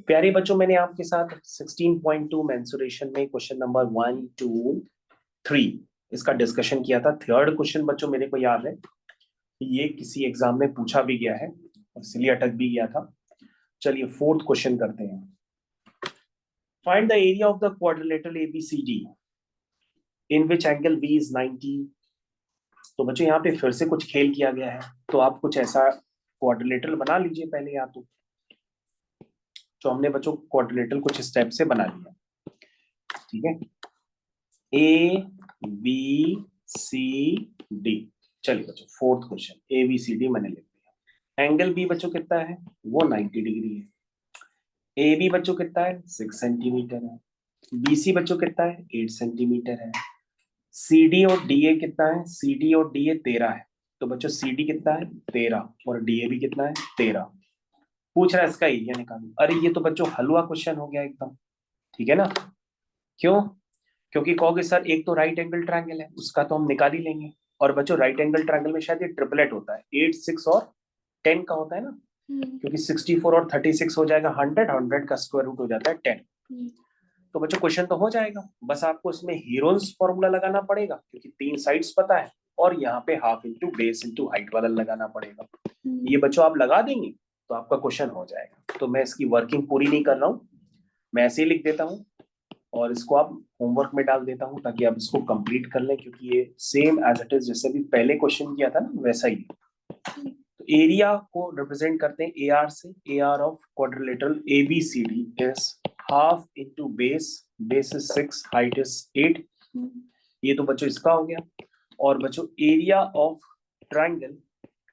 प्यारे बच्चों, मैंने आपके साथ 16.2 मेंसुरेशन में क्वेश्चन नंबर 1, 2, 3 इसका डिस्कशन किया था। थर्ड क्वेश्चन बच्चों मेरे को याद है, ये किसी एग्जाम में पूछा भी गया है, इसलिए अटक भी गया था। चलिए फोर्थ क्वेश्चन करते हैं। Find the area of the quadrilateral A B C D in which angle B is 90। तो बच्चों यहाँ पे फिर से कुछ खेल किया गया है, तो आप कुछ ऐसा क्वाड्रिलेटरल बना लीजिए पहले, या तो हमने बच्चों क्वाड्रिलेटरल कुछ स्टेप से बना लिया। ठीक है, ए बी सी डी। चलिए बच्चों fourth question, A B C D मैंने लिख दिया। एंगल बी बच्चों कितना है, वो 90 डिग्री है। ए बी बच्चों कितना है, 6 सेंटीमीटर है। बी सी बच्चों कितना है, 8 सेंटीमीटर है। सी डी और डी ए कितना है, सी डी और डी ए 13 है। तो बच्चों सी डी कितना है, 13, और डी ए भी कितना है, 13। पूछ रहा है इसका एरिया निकालो। अरे ये तो बच्चों हलवा क्वेश्चन हो गया एकदम। ठीक है ना, क्यों? क्योंकि कहोगे सर एक तो राइट एंगल ट्रायंगल है, उसका तो हम निकाल ही लेंगे। और बच्चों राइट एंगल ट्रायंगल में शायद ये ट्रिपलेट होता है, 8, 6 और 10 का होता है ना। क्योंकि 64 और 36 हो जाएगा 100, 100 का स्क्वायर रूट हो जाता है 10। तो बच्चों क्वेश्चन तो हो जाएगा, बस आपको इसमें हीरोन्स फॉर्मूला लगाना पड़ेगा, क्योंकि 3 साइड्स पता है, और यहाँ पे half into base into height वाला लगाना पड़ेगा। ये बच्चों आप लगा देंगे तो आपका क्वेश्चन हो जाएगा। तो मैं इसकी वर्किंग पूरी नहीं कर रहा हूँ, मैं ऐसे ही लिख देता हूँ और इसको आप होमवर्क में डाल देता हूँ, ताकि आप इसको कंप्लीट कर लें, क्योंकि ये सेम एज इट इज जैसे भी पहले क्वेश्चन किया था ना, वैसा ही। तो एरिया को रिप्रेजेंट करते हैं ए आर से। Area of quadrilateral A B C D is half into base, base is 6, height is 8। ये तो बच्चों इसका हो गया। और बच्चों area of triangle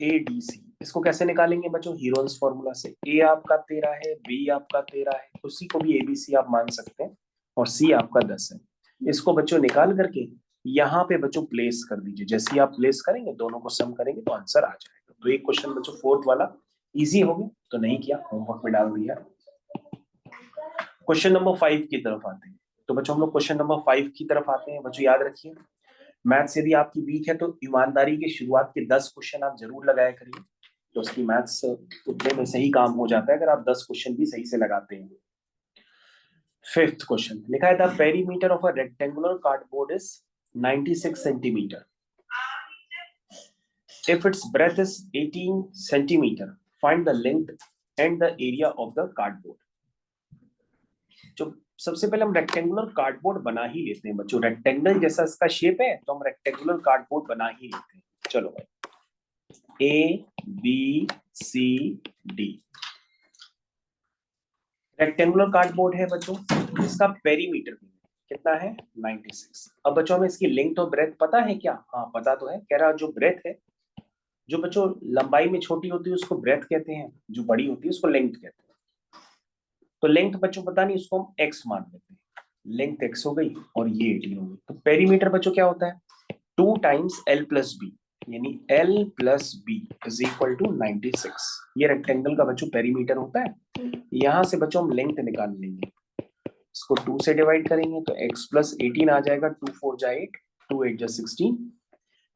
A D C, इसको कैसे निकालेंगे बच्चों, हीरोन्स फॉर्मूला से। ए आपका 13 है, बी आपका 13 है, उसी को भी एबीसी आप मान सकते हैं, और सी आपका 10 है। इसको बच्चों निकाल करके यहाँ पे बच्चों प्लेस कर दीजिए। जैसे ही आप प्लेस करेंगे, दोनों को सम करेंगे तो आंसर आ जाएगा। तो एक क्वेश्चन बच्चों फोर्थ वाला इजी हो गया, तो नहीं किया, होमवर्क में डाल दिया। क्वेश्चन नंबर 5 की तरफ आते हैं। तो बच्चों हम लोग क्वेश्चन नंबर 5 की तरफ आते हैं। बच्चों याद रखिए, मैथ्स यदि आपकी वीक है तो ईमानदारी के शुरुआत के 10 क्वेश्चन आप जरूर लगाया करिए, तो उसकी मैथ्स उतने में सही काम हो जाता है अगर आप 10 क्वेश्चन भी सही से लगाते हैं। फिफ्थ क्वेश्चन लिखा है, the perimeter of a rectangular cardboard is 96 centimetre if its breadth is 18 centimeter, find the length and the area of the cardboard। जो सबसे पहले हम रेक्टेंगुलर कार्डबोर्ड बना ही लेते हैं बच्चों, रेक्टेंगल जैसा इसका शेप है तो हम रेक्टेंगुलर कार्डबोर्ड बना ही लेते हैं। चलो भाई, A B C D rectangular cardboard है बच्चों, इसका पेरीमीटर कितना है, 96। अब बच्चों हमें इसकी लेंथ और ब्रेथ पता है क्या? हाँ पता तो है। कह रहा जो ब्रेथ है, जो बच्चों लंबाई में छोटी होती है उसको ब्रेथ कहते हैं, जो बड़ी होती है उसको लेंथ कहते हैं। तो लेंथ बच्चों पता नहीं, उसको हम एक्स मान लेते हैं। लेंथ एक्स हो गई और ये 18 हो गई। तो पेरीमीटर बच्चों क्या होता है, 2 टाइम्स एल प्लस बी, यानी L plus B is equal to 96। ये रेक्टेंगल का बच्चों पेरीमीटर होता है। यहां से बच्चों हम लेंथ निकाल लेंगे, इसको 2 से डिवाइड करेंगे तो x प्लस 18 आ जाएगा, 2 4 जा 8, 2 8 जा 16,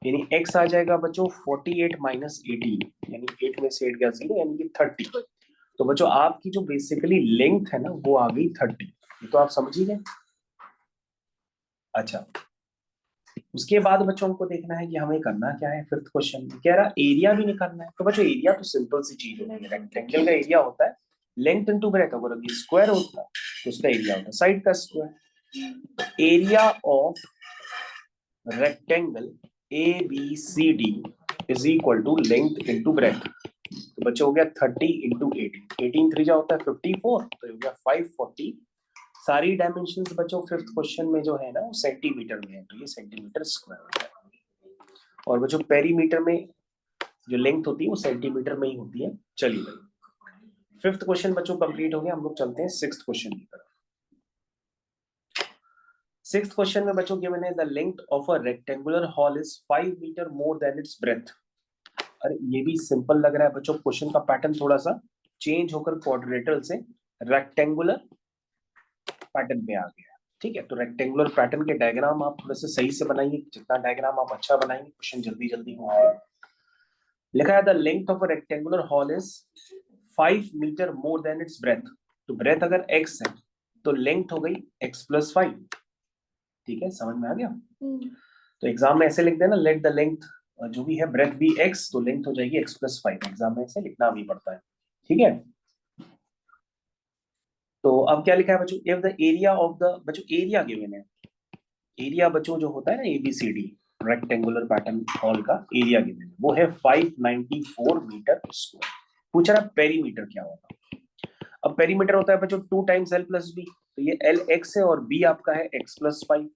यानी x आ जाएगा बच्चों 48 माइनस 18, यानी 8 में से 8 गया 0, यानी कि 30। तो बच्चों आपकी जो बेसिकली लेंथ है ना वो आ गई 30। ये तो आप समझ ही गए। अच्छा, उसके बाद बच्चों हमको देखना है कि हमें करना क्या है। फिफ्थ क्वेश्चन कह रहा एरिया भी निकालना है। तो बच्चों एरिया तो सिंपल सी चीज होती है, रेक्टेंगल का एरिया होता है लेंथ इंटू ब्रेथ। अगर स्क्वायर होता है तो उसका एरिया होता है साइड का square. Area of rectangle A B C D is equal to length into breadth. तो बच्चे हो गया 30 इंटू 18, 18 3 जा होता है 54, तो हो गया 540। सारी डायमेंशंस बच्चों फिफ्थ क्वेश्चन में जो है ना वो सेंटीमीटर में है, तो ये सेंटीमीटर स्क्वायर होता है। और बच्चों पेरीमीटर में जो लेंथ होती है वो सेंटीमीटर में ही होती है। चलिए भाई, फिफ्थ क्वेश्चन बच्चों कंप्लीट हो गया, हम लोग चलते हैं सिक्स्थ क्वेश्चन की तरफ। सिक्स्थ क्वेश्चन में बच्चों गिवन है, the length of a rectangular hall is 5 metre more than its breadth. अरे ये भी सिंपल लग रहा है बच्चों, क्वेश्चन का पैटर्न थोड़ा सा चेंज होकर क्वाड्रिलेटरल से रेक्टेंगुलर पैटर्न पे आ गया। ठीक है, तो रेक्टेंगुलर पैटर्न के डायग्राम आप थोड़ा सा सही से बनाइए, जितना डायग्राम आप अच्छा बनाएंगे क्वेश्चन जल्दी जल्दी होगा। लिखा है the length of a rectangular hall is 5 metre more than its breadth. तो ब्रेथ अगर x है तो लेंथ हो गई x+5। ठीक है, समझ में आ गया? तो एग्जाम में ऐसे लिख देना, लेट द लेंथ जो भी है ब्रेथ भी x, तो लेंथ हो जाएगी x+5। एग्जाम में ऐसे लिखना भी पड़ता है। ठीक है, तो अब क्या लिखा है बच्चों, if the area of the, बच्चों एरिया गिवन है, एरिया बच्चों जो होता है ना ABCD रेक्टेंगुलर पैटर्न हॉल का एरिया गिवन है, वो है 594 मीटर स्क्वायर। पूछ रहा है पेरीमीटर क्या होगा। अब पेरीमीटर होता है बच्चों 2 टाइम्स L+B, तो ये L x है और B आपका है x+5।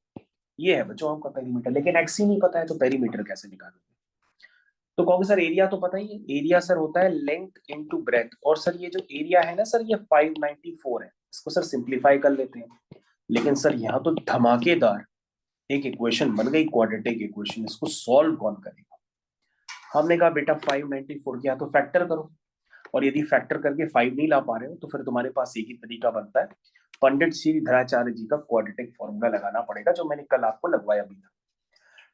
ये है बच्चों आपका पेरीमीटर, लेकिन x ही नहीं पता है तो पेरीमीटर कैसे निकालोगे? तो कहोगे सर एरिया तो पता ही है, एरिया सर होता है लेंथ इनटू ब्रेथ, और सर ये जो एरिया है ना सर ये 594 है, इसको सर सिंप्लीफाई कर लेते हैं। लेकिन सर यहाँ तो धमाकेदार एक इक्वेशन बन गई, क्वाड्रेटिक इक्वेशन, इसको सॉल्व कौन करेगा? हमने कहा बेटा 594 की या तो फैक्टर करो, और यदि फैक्टर करके 5 नहीं ला पा रहे हो तो फिर तुम्हारे पास एक ही तरीका बनता है, पंडित श्री धराचार्य जी का क्वाड्रेटिक फॉर्मूला लगाना पड़ेगा, जो मैंने कल आपको लगवाया भी था।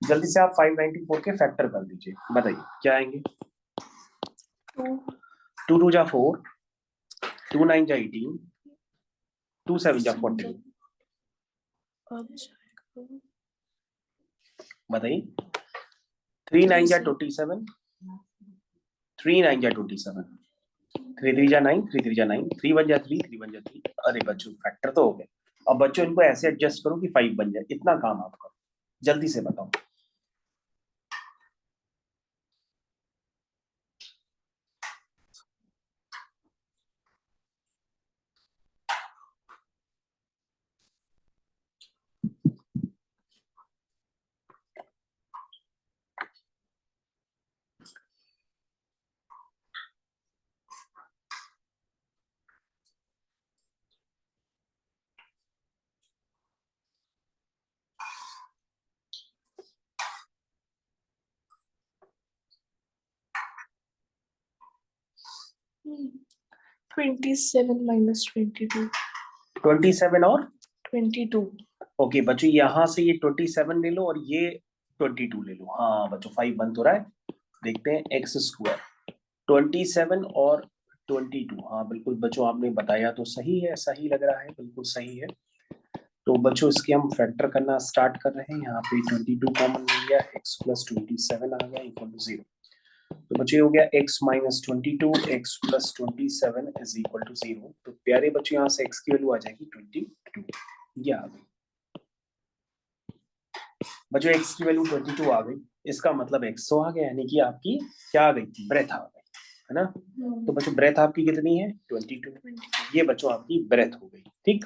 जल्दी से आप 594 के फैक्टर कर दीजिए, बताइए क्या आएंगे। 2 2 जा 4, 2 9 जा 18, 2 7 जा 42, बताइए। 3 9 जा 27, 3 9 जा 27, 3 3 जा 9, 3 3 जा 9, 3 1 जा 3, 3 1 जा 3। अरे बच्चों फैक्टर तो हो गए, अब बच्चों इनको ऐसे एडजस्ट करो कि 5 बन जाए, इतना काम आप करो, जल्दी से बताओ। -22 27 और 22 ओके बच्चों, यहाँ से ये 27 ले लो और ये 22 ले लो। हाँ बच्चों 5 बन तो रहा है, देखते हैं x²। 27 और 22, हाँ बिल्कुल बच्चों आपने बताया तो सही है, सही लग रहा है, बिल्कुल सही है। तो बच्चों इसके हम फैक्टर करना स्टार्ट कर रहे हैं। यहाँ पे 22 कॉमन मिल गया, x+27 आ गया इक्वल टू 0। तो बच्चे हो गया x - 22 x+27 is equal to 0। तो प्यारे बच्चों यहाँ से x की वैल्यू आ जाएगी 22, ये आ गई बच्चों, x की वैल्यू 22 आ गई, इसका मतलब x तो आ गया, यानी कि आपकी क्या आ गई, ब्रेथ आ गई, है ना। तो बच्चों ब्रेथ आपकी कितनी है, 22, ये बच्चों आपकी ब्रेथ हो गई। ठीक,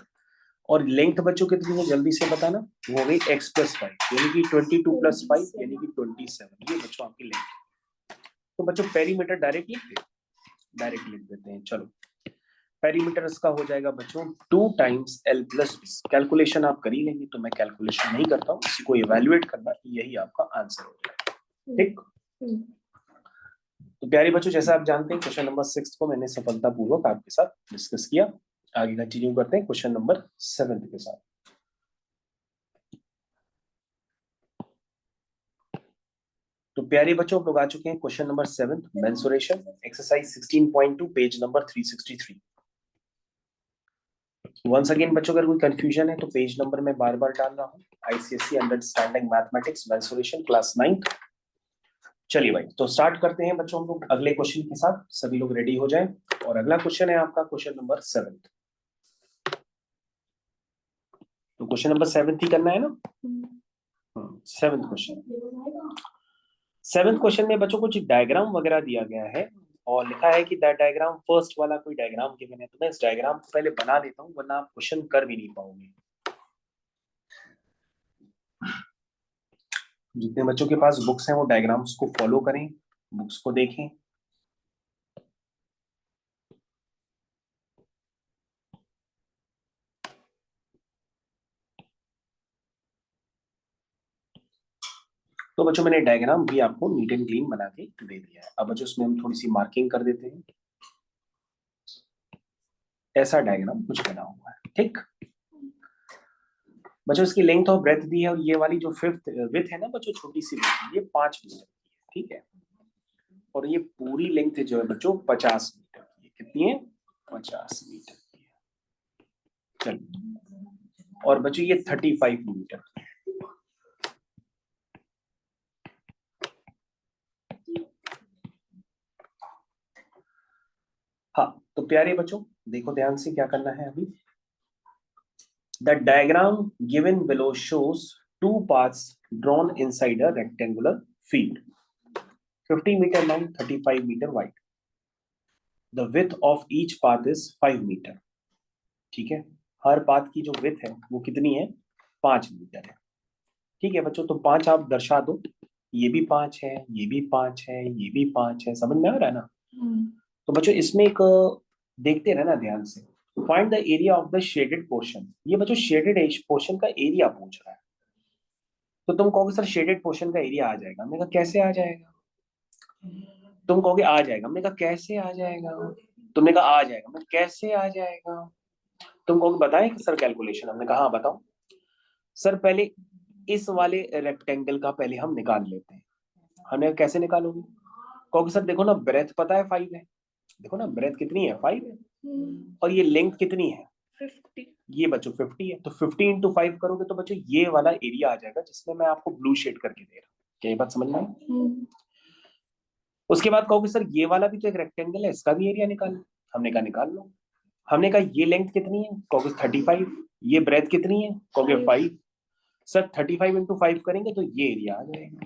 और लेंथ बच्चों कितनी है जल्दी से बताना, वो हो गई x+5, यानी कि 22 + 5 यानी कि 27, ये बच्चों आपकी लेंथ है। तो बच्चों पेरीमीटर डायरेक्ट लिख देते हैं। चलो पेरीमीटर इसका हो जाएगा बच्चों 2 टाइम्स L+B। कैलकुलेशन आप कर ही लेंगे, तो मैं कैलकुलेशन नहीं करता हूँ, इसी को इवैल्यूएट करना, यही आपका आंसर हो जाएगा। ठीक, तो प्यारे बच्चों जैसा आप जानते हैं क्वेश्चन नंबर 6 को मैंने सफलतापूर्वक आपके साथ डिस्कस किया। आगे कंटिन्यू करते हैं क्वेश्चन नंबर 7 के साथ। तो प्यारे बच्चों हम लोग आ चुके हैं question number 7, mensuration, exercise 16.2, page number 363। Once again बच्चों अगर कोई कंफ्यूजन है तो पेज नंबर में बार बार डाल रहा हूँ, ICSE understanding mathematics mensuration class 9। चलिए भाई, तो स्टार्ट करते हैं बच्चों हम लोग अगले क्वेश्चन के साथ, सभी लोग रेडी हो जाएं। और अगला क्वेश्चन है आपका क्वेश्चन नंबर 7। तो क्वेश्चन नंबर 7 ही करना है ना। 7th क्वेश्चन, 7th क्वेश्चन में बच्चों कुछ डायग्राम वगैरह दिया गया है और लिखा है कि दैट डायग्राम, फर्स्ट वाला कोई डायग्राम गिवन है, तो मैं इस डायग्राम को पहले बना देता हूँ वरना आप क्वेश्चन कर भी नहीं पाओगे। जितने बच्चों के पास बुक्स हैं वो डायग्राम्स को फॉलो करें, बुक्स को देखें। तो बच्चों मैंने डायग्राम भी आपको नीट एंड क्लीन बना के दे दिया है। अब बच्चों उसमें हम थोड़ी सी मार्किंग कर देते हैं। ऐसा डायग्राम कुछ बना हुआ है, ठीक बच्चों। इसकी लेंथ और ब्रेथ दी है, और ये वाली जो फिफ्थ विथ है ना बच्चों, छोटी सी विथ, ये 5 मीटर की है, ठीक है। और ये पूरी लेंथ जो है बच्चों 50 मीटर की है। कितनी है, 50 मीटर की है। चलिए, और बच्चों ये 35 मीटर। हाँ, तो प्यारे बच्चों देखो ध्यान से क्या करना है अभी। The diagram given below shows two paths drawn inside a rectangular field, 50 metre long, 35 metre wide. The width of each path is 5 metre. ठीक है, हर पाथ की जो विड्थ है वो कितनी है, 5 मीटर है। ठीक है बच्चों, तो 5 आप दर्शा दो, ये भी 5 है, ये भी 5 है, ये भी 5 है, समझ में आ रहा है ना। तो बच्चों इसमें एक देखते रहना ध्यान से। Find the area of the shaded portion. ये बच्चों शेडेड पोर्शन का एरिया पूछ रहा है। तो तुम कहोगे सर शेडेड पोर्शन का एरिया आ जाएगा, हमने कहा कैसे आ जाएगा। तुम कहोगे आ जाएगा, हमने कहा कैसे आ जाएगा। तुमने कहा आ जाएगा, मैं कैसे आ जाएगा। तुम कहोगे बताएं सर कैलकुलेशन, हमने कहा हाँ बताओ। सर पहले इस वाले रेक्टेंगल का पहले हम निकाल लेते हैं। हमने कैसे निकालोगे, कहोगे सर देखो ना ब्रेथ पता है 5 है, देखो ना ब्रेथ कितनी है 5 है, और ये लेंथ कितनी है 50। ये बच्चों 50 है। तो 50 इंटू 5 करोगे तो बच्चों ये वाला एरिया आ जाएगा जिसमें मैं आपको ब्लू शेड करके दे रहा हूँ। क्या ये बात समझ में आई। उसके बाद कहोगे सर ये वाला भी तो एक रेक्टेंगल है, इसका भी एरिया निकाल। हमने कहा निकाल लो। हमने कहा ये लेंथ कितनी है, कहोगे 35। ये ब्रेथ कितनी है, कहोगे 5। सर 35 इंटू 5 करेंगे तो ये एरिया आ जाएगा।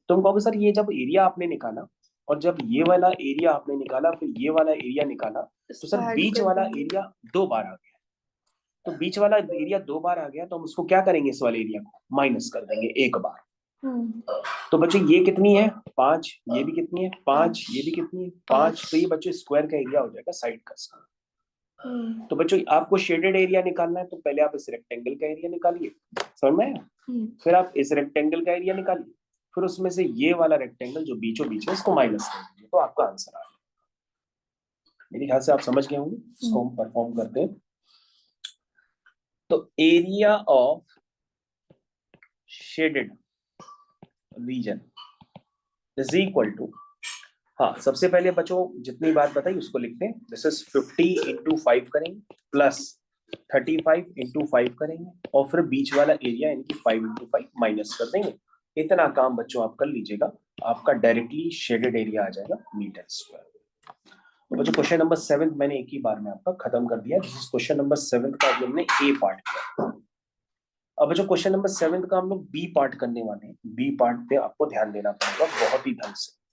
तुम कहोगे सर ये जब एरिया आपने निकाला और जब ये वाला एरिया आपने निकाला फिर ये वाला एरिया निकाला, तो सर बीच वाला एरिया 2 बार आ गया। तो बीच वाला एरिया 2 बार आ गया तो हम उसको क्या करेंगे, इस वाले एरिया को माइनस कर देंगे 1 बार। तो बच्चों ये कितनी है 5, ये भी कितनी है 5, ये भी कितनी है 5। तो ये बच्चों स्क्वायर का एरिया हो जाएगा साइड का। तो बच्चों आपको शेडेड एरिया निकालना है तो पहले आप इस रेक्टेंगल का एरिया निकालिए, समझ में आया। फिर आप इस रेक्टेंगल का एरिया निकालिए, फिर उसमें से ये वाला रेक्टेंगल जो बीचों बीच है इसको माइनस कर दीजिए, तो आपका आंसर आ जाएगा। मेरे ख्याल से आप समझ गए होंगे। इसको हम परफॉर्म करते हैं। तो area of shaded region is equal to, हाँ सबसे पहले बच्चों जितनी बात बताई उसको लिखते हैं। दिस इज 50 इंटू 5 करेंगे प्लस 35 इंटू 5 करेंगे और फिर बीच वाला एरिया इनकी 5 इंटू 5 माइनस कर देंगे। इतना काम बच्चों आप कर लीजिएगा, आपका डायरेक्टली शेडेड एरिया आ जाएगा मीटर स्क्वायर। तो बच्चों क्वेश्चन नंबर 7 मैंने एक ही बार में आपका खत्म कर दिया। दिस इज क्वेश्चन नंबर 7 का हमने ए पार्ट किया। अब बच्चों क्वेश्चन नंबर 7 का हम लोग बी पार्ट करने वाले हैं। बी पार्ट पे आपको ध्यान देना पड़ेगा बहुत ही ढंग से।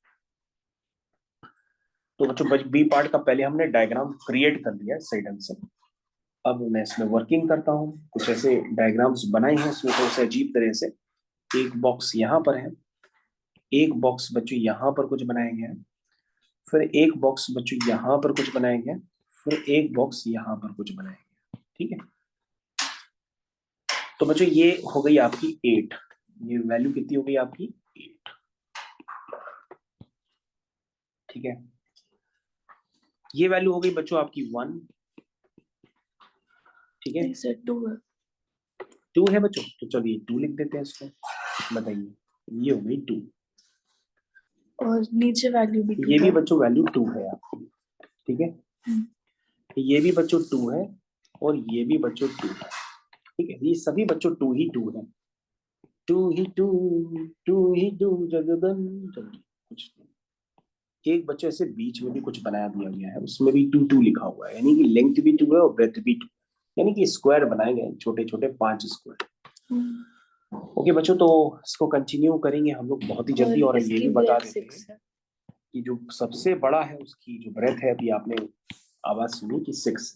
तो बच्चों बी पार्ट का पहले हमने डायग्राम क्रिएट कर लिया सही ढंग से। अब मैं इसमें वर्किंग करता हूँ। कुछ ऐसे डायग्राम्स बनाए हैं इसमें थोड़े से अजीब तरह से। एक बॉक्स यहाँ पर है, एक बॉक्स बच्चों यहाँ पर कुछ बनाया गया है, फिर एक बॉक्स बच्चों यहाँ पर कुछ बनाया गया, फिर एक बॉक्स यहाँ पर कुछ बनाया गया। ठीक है, तो बच्चों ये हो गई आपकी 8। ये वैल्यू कितनी हो गई आपकी 8। ठीक है, ये वैल्यू हो गई बच्चों आपकी 1। ठीक है, 2 है। 2 है बच्चों, तो चलिए 2 लिख देते हैं इसको। बताइए, ये हो गई 2। और नीचे वैल्यू भी 2 ये भी है। बच्चों वैल्यू 2 है आपकी। ठीक है, ये भी बच्चों 2 है और ये भी बच्चों 2 है। ठीक है, ये सभी बच्चों 2 ही 2 है। 2 ही 2, 2 ही 2 जगदन। कुछ एक बच्चे ऐसे बीच में भी कुछ बनाया दिया गया है, उसमें भी 2 2 लिखा हुआ है, यानी कि लेंथ भी 2 है और ब्रेथ भी 2, यानी कि स्क्वायर बनाए गए छोटे छोटे 5 स्क्वायर। ओके बच्चों, तो इसको कंटिन्यू करेंगे हम लोग बहुत ही जल्दी। और ये भी बता देते हैं कि जो सबसे बड़ा है उसकी जो ब्रेथ है, अभी आपने आवाज सुनी कि 6।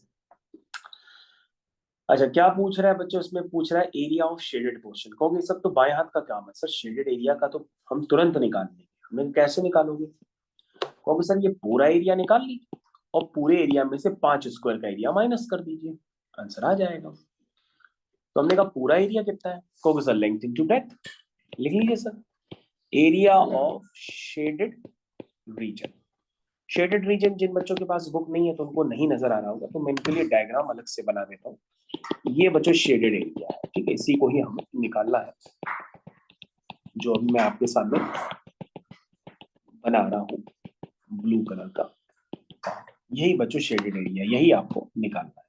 अच्छा क्या पूछ रहा है बच्चों, इसमें पूछ रहा है एरिया ऑफ शेडेड पोर्शन। कहोगे सब तो बाएं हाथ का काम है सर, शेडेड एरिया का तो हम तुरंत निकाल लेंगे। हमें कैसे निकालोगे, कहोगे सर ये पूरा एरिया निकाल लीजिए और पूरे एरिया में से 5 स्क्वायर का एरिया माइनस कर दीजिए, आंसर आ जाएगा। तो हमने कहा पूरा एरिया कितना है, कहोगे सर लेंथ इंटू ब्रेथ। लिख लीजिए sir, area of shaded region. Shaded region जिन बच्चों के पास बुक नहीं है तो उनको नहीं नजर आ रहा होगा, तो मैं इनके लिए डायग्राम अलग से बना देता हूँ। ये बच्चों शेडेड एरिया है। ठीक है, इसी को ही हमें निकालना है, जो अभी मैं आपके सामने बना रहा हूँ ब्लू कलर का। यही बच्चों शेडेड एरिया, यही आपको निकालना है।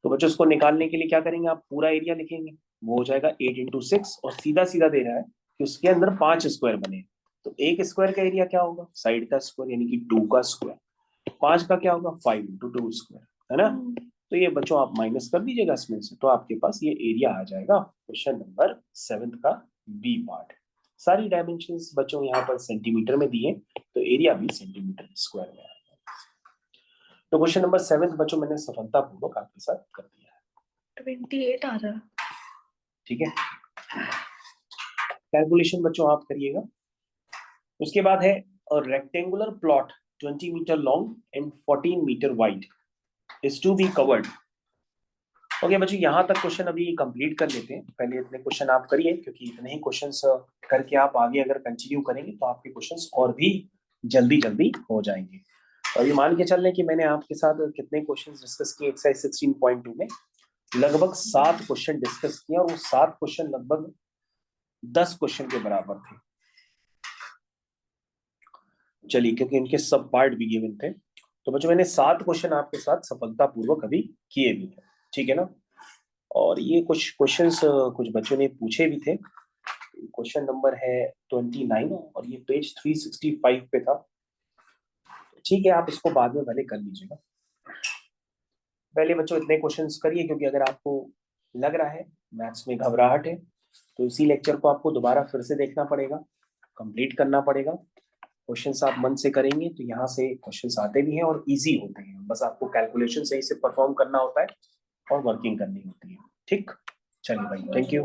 तो बच्चों उसको निकालने के लिए क्या करेंगे, आप पूरा एरिया लिखेंगे, वो हो जाएगा 8 इंटू 6, और सीधा सीधा दे रहा है कि उसके अंदर 5 स्क्वायर बने, तो एक स्क्वायर का एरिया क्या होगा, साइड का स्क्वायर, यानी कि 2 का स्क्वायर। 5 का क्या होगा, 5 इंटू 2 स्क्वायर, है ना। तो ये बच्चों आप माइनस कर दीजिएगा इसमें से, तो आपके पास ये एरिया आ जाएगा क्वेश्चन नंबर 7 का बी पार्ट। सारी डायमेंशंस बच्चों यहाँ पर सेंटीमीटर में दिए, तो एरिया भी सेंटीमीटर स्क्वायर में आएगा। तो क्वेश्चन नंबर 7 बच्चों मैंने सफलतापूर्वक आपके साथ कर दिया है। 28 आ रहा। ठीक है, कैलकुलेशन बच्चों आप करिएगा। उसके बाद है rectangular plot 20 metre long and 14 metre wide is to be covered. Okay बच्चों, यहाँ तक क्वेश्चन अभी कंप्लीट कर लेते हैं। पहले इतने क्वेश्चन आप करिए, क्योंकि इतने ही क्वेश्चंस करके आप आगे अगर कंटिन्यू करेंगे तो आपके क्वेश्चंस और भी जल्दी जल्दी हो जाएंगे। तो अभी मान के चल रहे हैं कि मैंने आपके साथ कितने क्वेश्चंस डिस्कस किए एक्सरसाइज 16.2 में, लगभग 7 क्वेश्चन डिस्कस किए, और वो 7 क्वेश्चन लगभग 10 क्वेश्चन के बराबर थे। चलिए, क्योंकि इनके सब पार्ट भी गिवन थे, तो बच्चों मैंने 7 क्वेश्चन आपके साथ सफलतापूर्वक अभी किए भी हैं, ठीक है ना। और ये कुछ क्वेश्चंस कुछ बच्चों ने पूछे भी थे। क्वेश्चन नंबर है 29, और ये पेज 365 पे था। ठीक है, आप इसको बाद में भले कर लीजिएगा, पहले बच्चों इतने क्वेश्चंस करिए, क्योंकि अगर आपको लग रहा है मैथ्स में घबराहट है, तो इसी लेक्चर को आपको दोबारा फिर से देखना पड़ेगा, कंप्लीट करना पड़ेगा। क्वेश्चंस आप मन से करेंगे तो यहाँ से क्वेश्चंस आते भी हैं और इजी होते हैं, बस आपको कैलकुलेशन सही से परफॉर्म करना होता है और वर्किंग करनी होती है। ठीक, चलिए भाई, थैंक यू।